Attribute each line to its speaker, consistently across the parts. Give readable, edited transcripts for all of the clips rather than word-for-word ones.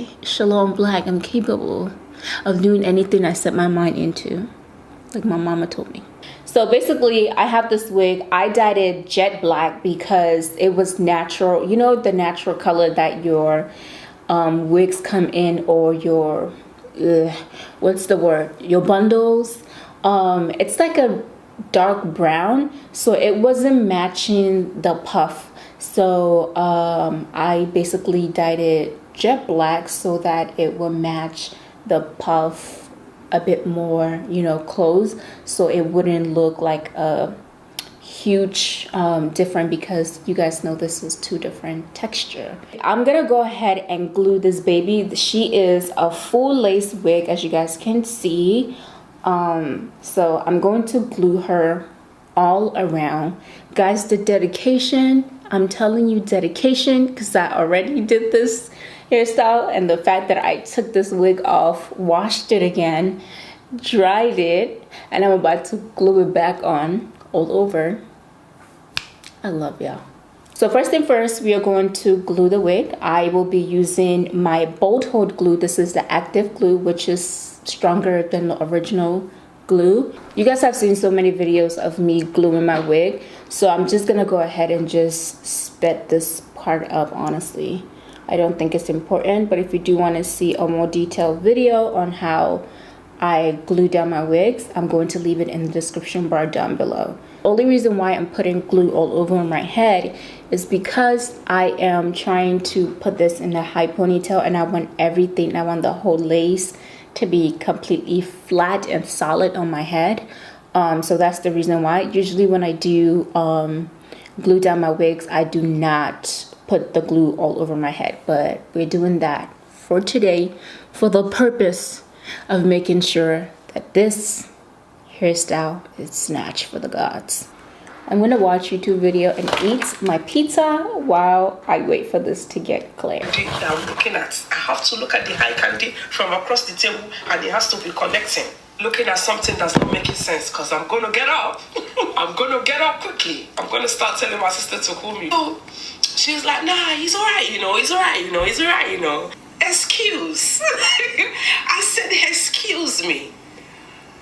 Speaker 1: I, Shalom Blac, am capable of doing anything I set my mind into, like my mama told me. So basically, I have this wig. I dyed it jet black because it was natural. You know, the natural color that your wigs come in, or your what's the word, your bundles. It's like a dark brown, so it wasn't matching the puff. So I basically dyed it jet black so that it will match the puff a bit more, you know, close, so it wouldn't look like a huge different, because you guys know this is two different texture. I'm gonna go ahead and glue this baby. She is a full lace wig, as you guys can see. So I'm going to glue her all around. Guys, the dedication, I'm telling you, dedication, because I already did this hairstyle, and the fact that I took this wig off, washed it again, dried it, and I'm about to glue it back on all over. I love y'all. So first thing first, we are going to glue the wig. I will be using my bolt hold glue. This is the active glue, which is stronger than the original glue. You guys have seen so many videos of me gluing my wig, so I'm just gonna go ahead and just sped this part up. Honestly, I don't think it's important, but if you do want to see a more detailed video on how I glue down my wigs, I'm going to leave it in the description bar down below. Only reason why I'm putting glue all over my head is because I am trying to put this in a high ponytail, and I want everything, I want the whole lace to be completely flat and solid on my head. So that's the reason why. Usually when I do glue down my wigs, I do not put the glue all over my head, but we're doing that for today for the purpose of making sure that this hairstyle is snatched for the gods. I'm gonna watch YouTube video and eat my pizza while I wait for this to get clear.
Speaker 2: I'm looking at, I have to look at the high candy from across the table, and it has to be connecting. Looking at something that's not making sense, because I'm gonna get up. I'm gonna get up quickly. I'm gonna start telling my sister to call me. So she was like, nah, he's all right, you know, he's all right, you know, he's all right, you know. Excuse. I said, excuse me.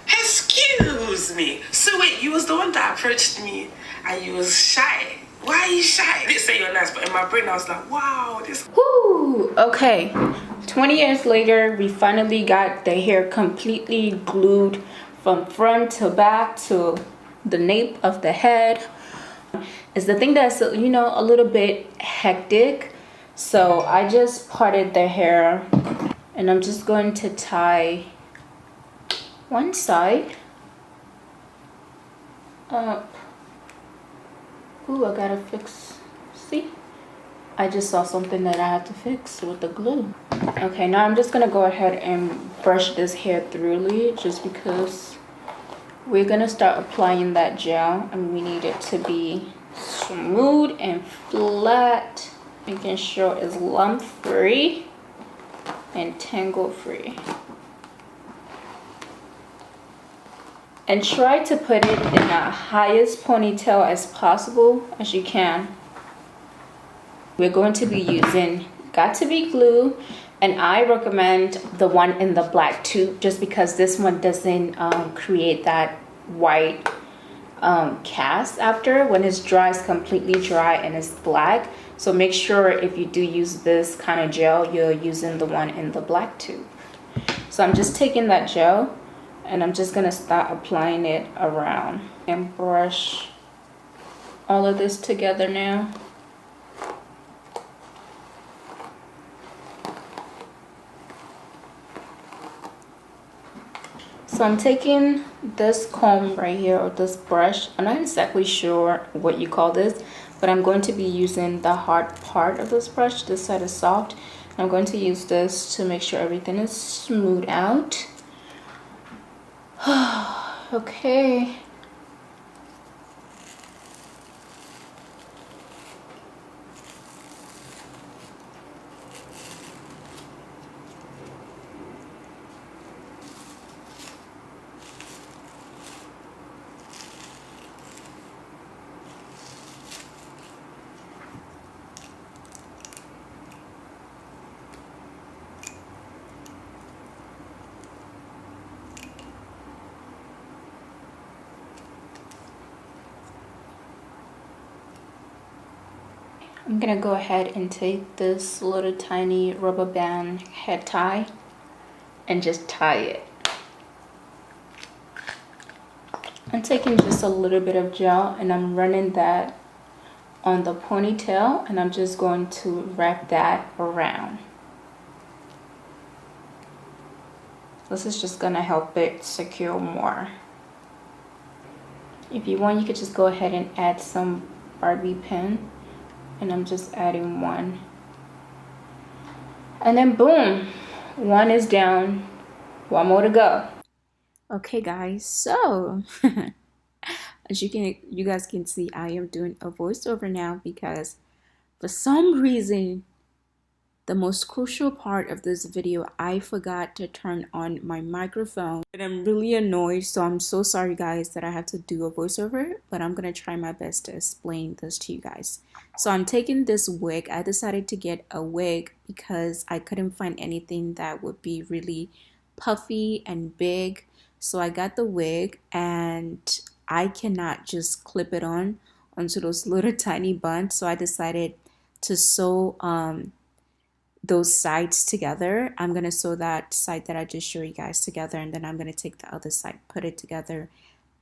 Speaker 2: Excuse me. So wait, you was the one that approached me and you was shy. Why are you shy? I didn't say you're nice, but in my brain I was like, wow, this.
Speaker 1: Whoo, okay. 20 years later, we finally got the hair completely glued from front to back to the nape of the head. It's the thing that's, you know, a little bit hectic. So I just parted the hair, and I'm just going to tie one side up. Ooh, I gotta fix. See? I just saw something that I have to fix with the glue. Okay, now I'm just gonna go ahead and brush this hair thoroughly, just because we're gonna start applying that gel, and we need it to be smooth and flat, making sure it's lump free and tangle free. And try to put it in the highest ponytail as possible as you can. We're going to be using Got To Be glue, and I recommend the one in the black tube, just because this one doesn't create that white cast after. When it's dry, it's completely dry and it's black. So make sure if you do use this kind of gel, you're using the one in the black tube. So I'm just taking that gel, and I'm just gonna start applying it around and brush all of this together now. So I'm taking this comb right here, or this brush. I'm not exactly sure what you call this, but I'm going to be using the hard part of this brush. This side is soft. I'm going to use this to make sure everything is smoothed out. Okay. I'm gonna go ahead and take this little tiny rubber band head tie and just tie it. I'm taking just a little bit of gel and I'm running that on the ponytail, and I'm just going to wrap that around. This is just gonna help it secure more. If you want, you could just go ahead and add some Barbie pin, and I'm just adding one. And then boom, one is down, one more to go. Okay guys, so as you guys can see, I am doing a voiceover now because for some reason the most crucial part of this video, I forgot to turn on my microphone, and I'm really annoyed. So I'm so sorry guys that I have to do a voiceover, but I'm gonna try my best to explain this to you guys. So I'm taking this wig. I decided to get a wig because I couldn't find anything that would be really puffy and big. So I got the wig, and I cannot just clip it on onto those little tiny buns. So I decided to sew those sides together. I'm gonna sew that side that I just showed you guys together, and then I'm gonna take the other side, put it together,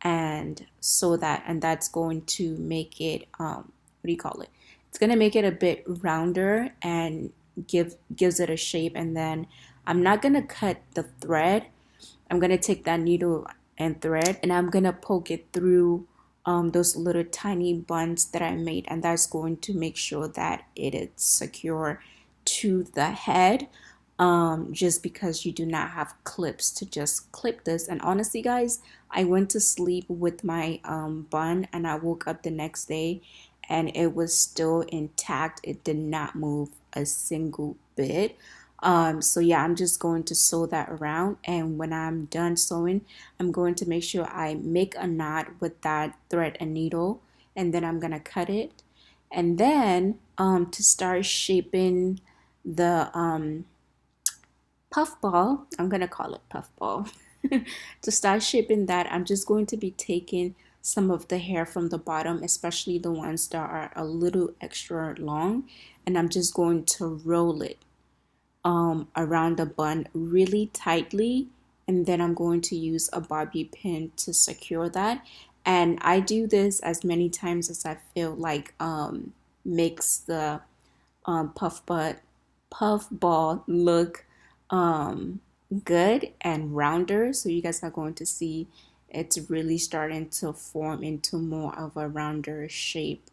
Speaker 1: and sew that, and that's going to make it what do you call it? It's gonna make it a bit rounder and gives it a shape. And then I'm not gonna cut the thread. I'm gonna take that needle and thread, and I'm gonna poke it through those little tiny buns that I made, and that's going to make sure that it is secure to the head, just because you do not have clips to just clip this. And honestly guys, I went to sleep with my bun, and I woke up the next day and it was still intact. It did not move a single bit. So yeah, I'm just going to sew that around, and when I'm done sewing, I'm going to make sure I make a knot with that thread and needle, and then I'm gonna cut it. And then to start shaping the puff ball, I'm gonna call it puff ball. To start shaping that, I'm just going to be taking some of the hair from the bottom, especially the ones that are a little extra long, and I'm just going to roll it around the bun really tightly, and then I'm going to use a bobby pin to secure that. And I do this as many times as I feel like makes the puff ball look good and rounder. So you guys are going to see it's really starting to form into more of a rounder shape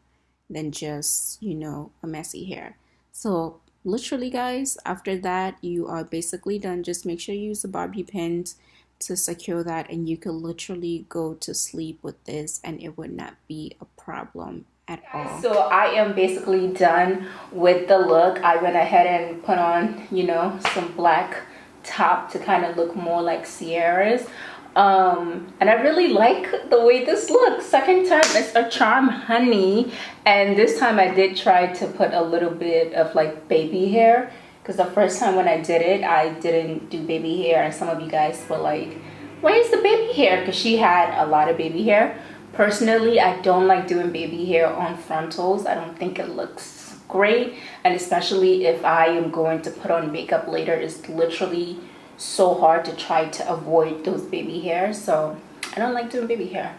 Speaker 1: than just, you know, a messy hair. So literally guys, after that you are basically done. Just make sure you use the bobby pins to secure that, and you can literally go to sleep with this and it would not be a problem at all. So I am basically done with the look. I went ahead and put on, you know, some black top to kind of look more like Sierra's. And I really like the way this looks. Second time, it's a charm honey, and this time I did try to put a little bit of like baby hair, because the first time when I did it, I didn't do baby hair, and some of you guys were like, why is the baby hair? Because she had a lot of baby hair. Personally, I don't like doing baby hair on frontals. I don't think it looks great, and especially if I am going to put on makeup later, it's literally so hard to try to avoid those baby hairs. So I don't like doing baby hair.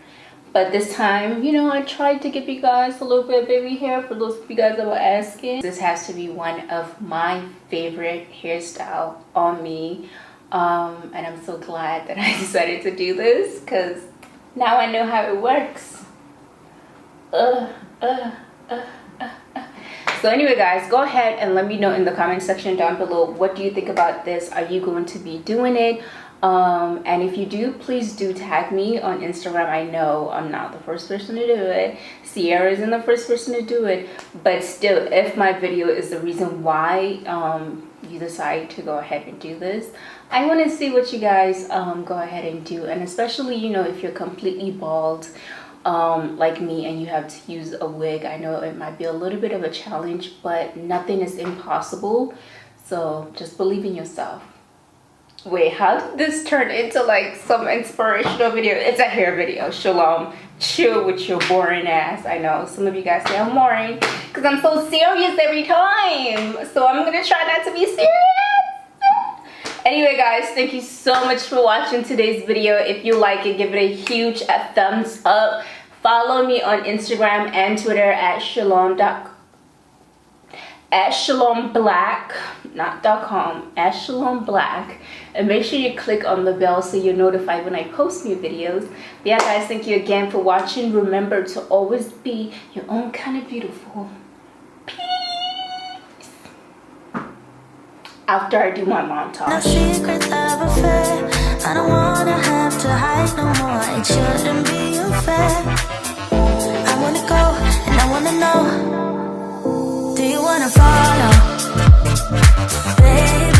Speaker 1: But this time, you know, I tried to give you guys a little bit of baby hair for those of you guys that were asking. This has to be one of my favorite hairstyle on me. And I'm so glad that I decided to do this, because now I know how it works. So anyway guys, go ahead and let me know in the comment section down below, what do you think about this? Are you going to be doing it? And if you do, please do tag me on Instagram. I know I'm not the first person to do it. Sierra isn't the first person to do it, but still, if my video is the reason why you decide to go ahead and do this, I want to see what you guys go ahead and do. And especially, you know, if you're completely bald like me and you have to use a wig, I know it might be a little bit of a challenge, but nothing is impossible. So just believe in yourself. Wait, how did this turn into like some inspirational video? It's a hair video. Shalom. Chill with your boring ass. I know some of you guys say I'm boring because I'm so serious every time. So I'm gonna try not to be serious. Anyway, guys, thank you so much for watching today's video. If you like it, give it a huge thumbs up. Follow me on Instagram and Twitter at Shalom Blac, not .com, at Shalom Blac, and make sure you click on the bell so you're notified when I post new videos. But yeah, guys, thank you again for watching. Remember to always be your own kind of beautiful. Peace. After I do my montage.
Speaker 3: No secrets of affair. I don't wanna have to hide no more. It shouldn't be unfair. I wanna go and I wanna know. Do you wanna follow, baby?